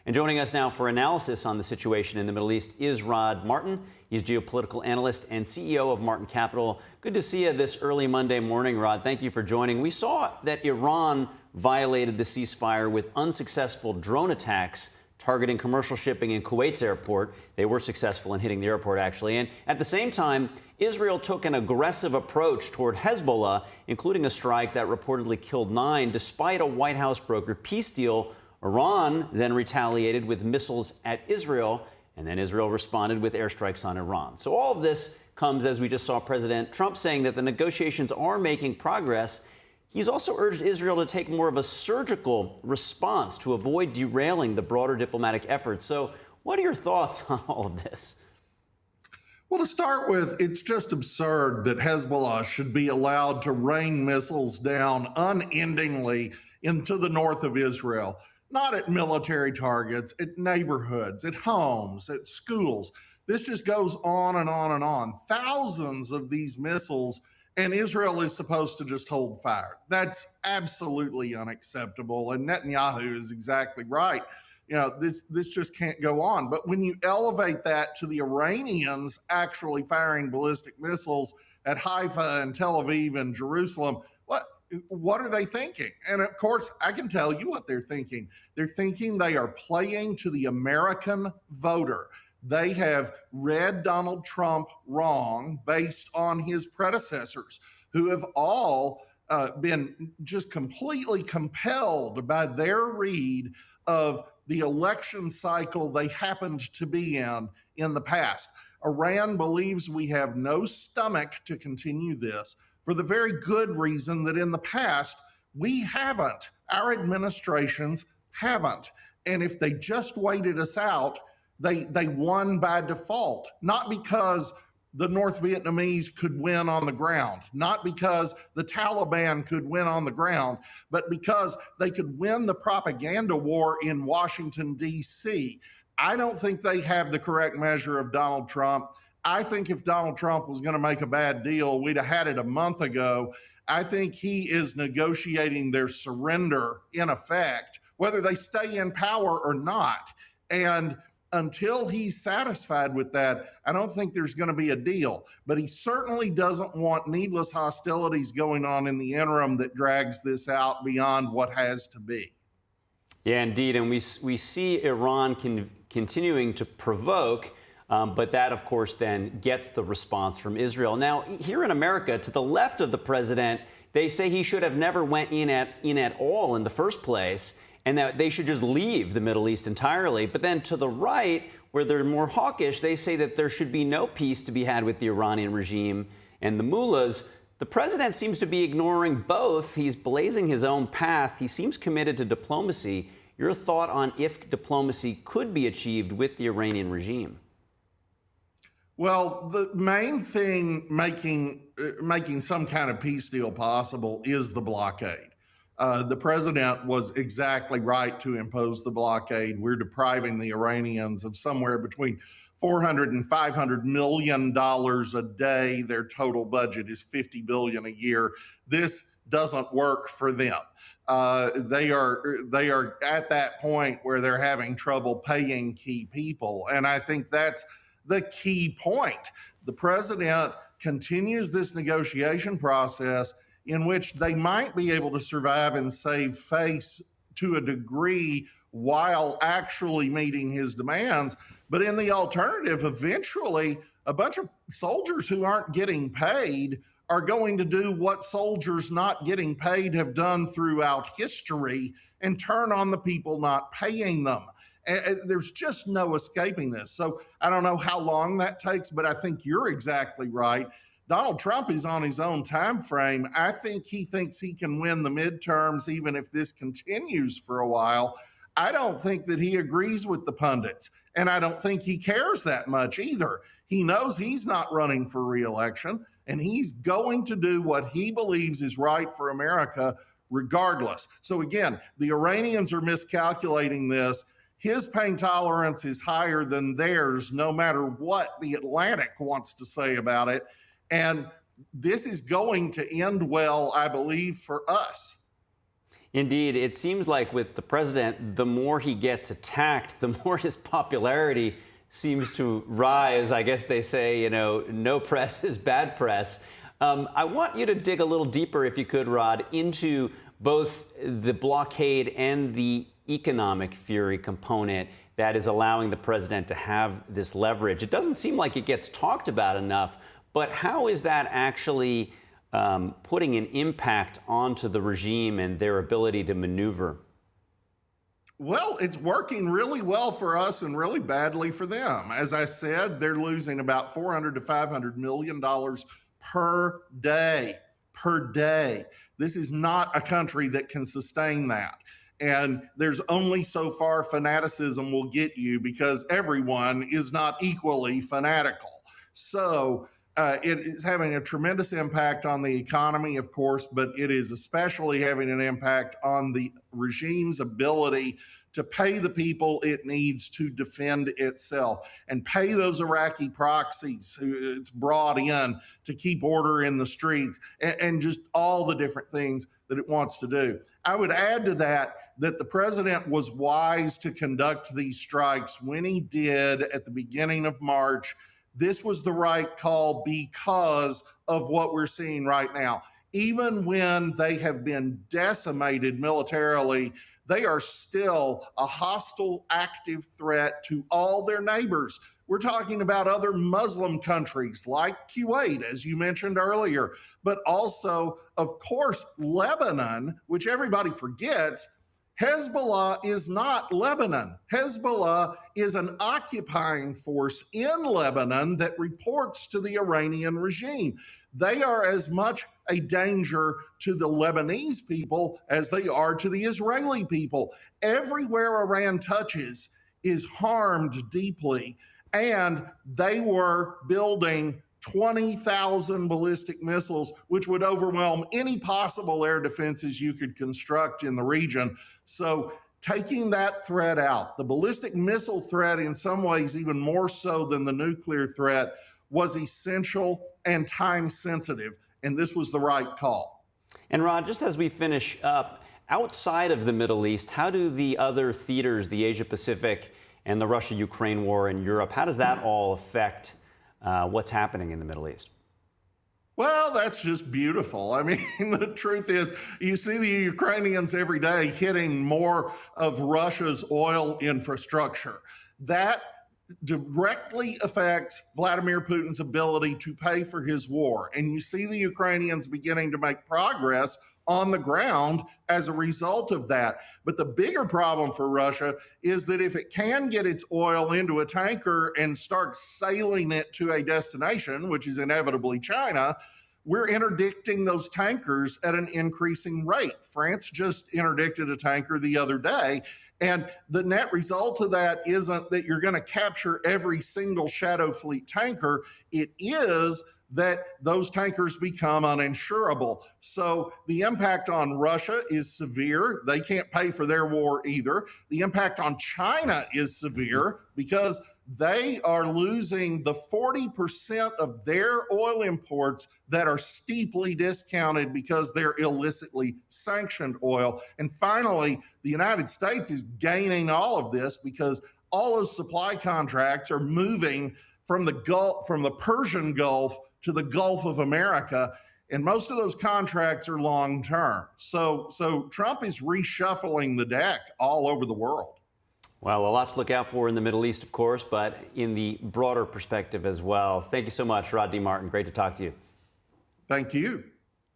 And joining us now for analysis on the situation in the Middle East is Rod Martin. He's geopolitical analyst and CEO of Martin Capital. Good to see you this early Monday morning, Rod. Thank you for joining. We saw that Iran violated the ceasefire with unsuccessful drone attacks targeting commercial shipping in Kuwait's airport. They were successful in hitting the airport, actually. And at the same time, Israel took an aggressive approach toward Hezbollah, including a strike that reportedly killed 9, despite a White House brokered peace deal. Iran then retaliated with missiles at Israel, and then Israel responded with airstrikes on Iran. So all of this comes as we just saw President Trump saying that the negotiations are making progress. He's also urged Israel to take more of a surgical response to avoid derailing the broader diplomatic efforts. So what are your thoughts on all of this? Well, to start with, it's just absurd that Hezbollah should be allowed to rain missiles down unendingly into the north of Israel, not at military targets, at neighborhoods, at homes, at schools. This just goes on and on and on. Thousands of these missiles, and Israel is supposed to just hold fire. That's absolutely unacceptable. And Netanyahu is exactly right. You know, this just can't go on. But when you elevate that to the Iranians actually firing ballistic missiles at Haifa and Tel Aviv and Jerusalem, what are they thinking? And of course, I can tell you what they're thinking. They're thinking they are playing to the American voter. They have read Donald Trump wrong based on his predecessors, who have all been just completely compelled by their read of the election cycle they happened to be in the past. Iran believes we have no stomach to continue this for the very good reason that in the past, we haven't. Our administrations haven't. And if they just waited us out, they won by default, not because the North Vietnamese could win on the ground, not because the Taliban could win on the ground, but because they could win the propaganda war in Washington, D.C. I don't think they have the correct measure of Donald Trump. I think if Donald Trump was going to make a bad deal, we'd have had it a month ago. I think he is negotiating their surrender in effect, whether they stay in power or not. And until he's satisfied with that, I don't think there's going to be a deal. But he certainly doesn't want needless hostilities going on in the interim that drags this out beyond what has to be. Yeah, indeed. And we see Iran continuing to provoke. But that, of course, then gets the response from Israel. Now, here in America, to the left of the president, they say he should have never went in at all in the first place, and that they should just leave the Middle East entirely. But then to the right, where they're more hawkish, they say that there should be no peace to be had with the Iranian regime and the mullahs. The president seems to be ignoring both. He's blazing his own path. He seems committed to diplomacy. Your thought on if diplomacy could be achieved with the Iranian regime? Well, the main thing making some kind of peace deal possible is the blockade. The president was exactly right to impose the blockade. We're depriving the Iranians of somewhere between $400 and $500 million a day. Their total budget is $50 billion a year. This doesn't work for them. They are at that point where they're having trouble paying key people, and I think that's the key point. The president continues this negotiation process in which they might be able to survive and save face to a degree while actually meeting his demands. But in the alternative, eventually, a bunch of soldiers who aren't getting paid are going to do what soldiers not getting paid have done throughout history and turn on the people not paying them. And there's just no escaping this. So I don't know how long that takes, but I think you're exactly right. Donald Trump is on his own time frame. I think he thinks he can win the midterms even if this continues for a while. I don't think that he agrees with the pundits, and I don't think he cares that much either. He knows he's not running for re-election, and he's going to do what he believes is right for America regardless. So again, the Iranians are miscalculating this. His pain tolerance is higher than theirs, no matter what the Atlantic wants to say about it. And this is going to end well, I believe, for us. Indeed, it seems like with the president, the more he gets attacked, the more his popularity seems to rise. I guess they say, no press is bad press. I want you to dig a little deeper, if you could, Rod, into both the blockade and the economic fury component that is allowing the president to have this leverage. It doesn't seem like it gets talked about enough, but how is that actually putting an impact onto the regime and their ability to maneuver? Well, it's working really well for us and really badly for them. As I said, they're losing about $400 to $500 million per day. Per day. This is not a country that can sustain that. And there's only so far fanaticism will get you, because everyone is not equally fanatical. So it is having a tremendous impact on the economy, of course, but it is especially having an impact on the regime's ability to pay the people it needs to defend itself and pay those Iraqi proxies who it's brought in to keep order in the streets, and just all the different things that it wants to do. I would add to that the president was wise to conduct these strikes when he did at the beginning of March. This was the right call because of what we're seeing right now. Even when they have been decimated militarily, they are still a hostile, active threat to all their neighbors. We're talking about other Muslim countries like Kuwait, as you mentioned earlier, but also, of course, Lebanon, which everybody forgets. Hezbollah is not Lebanon. Hezbollah is an occupying force in Lebanon that reports to the Iranian regime. They are as much a danger to the Lebanese people as they are to the Israeli people. Everywhere Iran touches is harmed deeply, and they were building 20,000 ballistic missiles, which would overwhelm any possible air defenses you could construct in the region. So taking that threat out, the ballistic missile threat in some ways even more so than the nuclear threat, was essential and time sensitive, and this was the right call. And Rod, just as we finish up, outside of the Middle East, how do the other theaters, the Asia Pacific and the Russia-Ukraine war in Europe, how does that all affect what's happening in the Middle East? Well, that's just beautiful. I mean, the truth is, you see the Ukrainians every day hitting more of Russia's oil infrastructure. That directly affects Vladimir Putin's ability to pay for his war. And you see the Ukrainians beginning to make progress on the ground as a result of that. But the bigger problem for Russia is that if it can get its oil into a tanker and start sailing it to a destination, which is inevitably China, we're interdicting those tankers at an increasing rate. France just interdicted a tanker the other day. And the net result of that isn't that you're going to capture every single Shadow Fleet tanker. It is that those tankers become uninsurable. So the impact on Russia is severe. They can't pay for their war either. The impact on China is severe because they are losing the 40% of their oil imports that are steeply discounted because they're illicitly sanctioned oil. And finally, the United States is gaining all of this because all those supply contracts are moving from the Gulf, from the Persian Gulf to the Gulf of America, and most of those contracts are long-term. So Trump is reshuffling the deck all over the world. Well, a lot to look out for in the Middle East, of course, but in the broader perspective as well. Thank you so much, Rod D. Martin. Great to talk to you. Thank you.